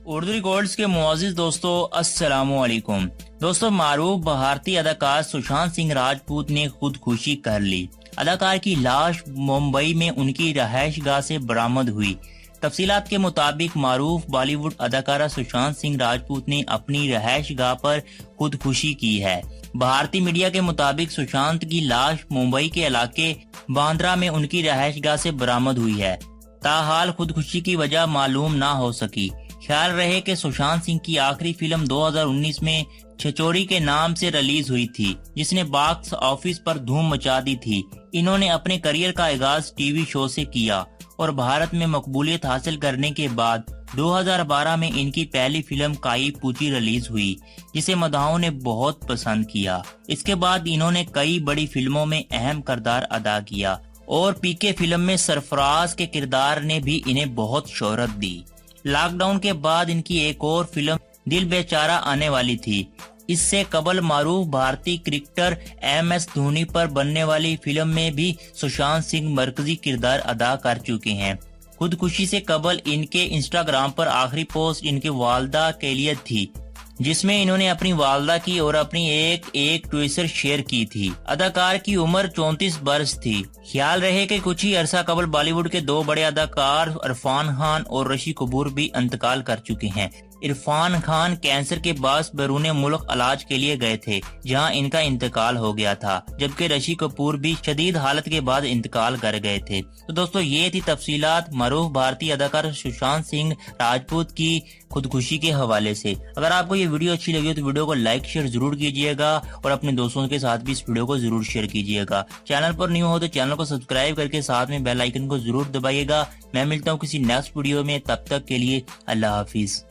Urdu records के मुआजिज दोस्तों, अस्सलामु अलैकुम। दोस्तों, मारूफ भारतीय अदाकार सुशांत सिंह राजपूत ने खुदकुशी कर ली। अदाकार की लाश मुंबई में उनकी रहायशगाह से बरामद हुई। तफसीलात के मुताबिक मारूफ बॉलीवुड अदाकारा सुशांत सिंह राजपूत ने अपनी रहायशगाह पर खुदकुशी की है। भारतीय मीडिया के मुताबिक सुशांत की लाश मुंबई के इलाके बांद्रा में उनकी रहायशगाह से बरामद हुई है। ताहाल खुदकुशी की वजह मालूम ना हो सकी। ख्याल रहे कि सुशांत सिंह की आखिरी फिल्म 2019 में छिछोरे के नाम से रिलीज हुई थी, जिसने बॉक्स ऑफिस पर धूम मचा दी थी। इन्होंने अपने करियर का आगाज टीवी शो से किया और भारत में मकबूलियत हासिल करने के बाद 2012 में इनकी पहली फिल्म काई पूची रिलीज हुई, जिसे मदाहों ने बहुत पसंद किया। इसके बाद इन्होंने कई बड़ी फिल्मों में अहम किरदार अदा किया और पीके फिल्म में सरफराज के किरदार ने भी इन्हें बहुत शोहरत दी। लॉकडाउन के बाद इनकी एक और फिल्म दिल बेचारा आने वाली थी। इससे कबल मारूफ भारतीय क्रिकेटर MS धोनी पर बनने वाली फिल्म में भी सुशांत सिंह मरकजी किरदार अदा कर चुके हैं। खुदकुशी से कबल इनके इंस्टाग्राम पर आखिरी पोस्ट इनके वालदा के लिए थी, जिसमें इन्होंने अपनी वालदा की और अपनी एक ट्वीट शेयर की थी। अदाकार की उम्र 34 बरस थी। ख्याल रहे कि कुछ ही अरसा कबल बॉलीवुड के दो बड़े अदाकार इरफान खान और ऋषि कपूर भी इंतकाल कर चुके हैं। इरफान खान कैंसर के बायस बैरून मुल्क इलाज के लिए गए थे, जहां इनका इंतकाल हो गया था, जबकि ऋषि कपूर भी शदीद हालत के बाद इंतकाल कर गए थे। तो दोस्तों, ये थी तफसीलात मारूफ भारतीय अदाकार सुशांत सिंह राजपूत की खुदकुशी के हवाले से। अगर आपको ये वीडियो अच्छी लगी हो तो वीडियो को लाइक शेयर जरूर कीजिएगा और अपने दोस्तों के साथ भी इस वीडियो को जरूर शेयर कीजिएगा। चैनल पर न्यू हो तो चैनल को सब्सक्राइब करके साथ में बेल आइकन को जरूर दबाइएगा। मैं मिलता हूँ किसी नेक्स्ट वीडियो में, तब तक के लिए अल्लाह हाफिज।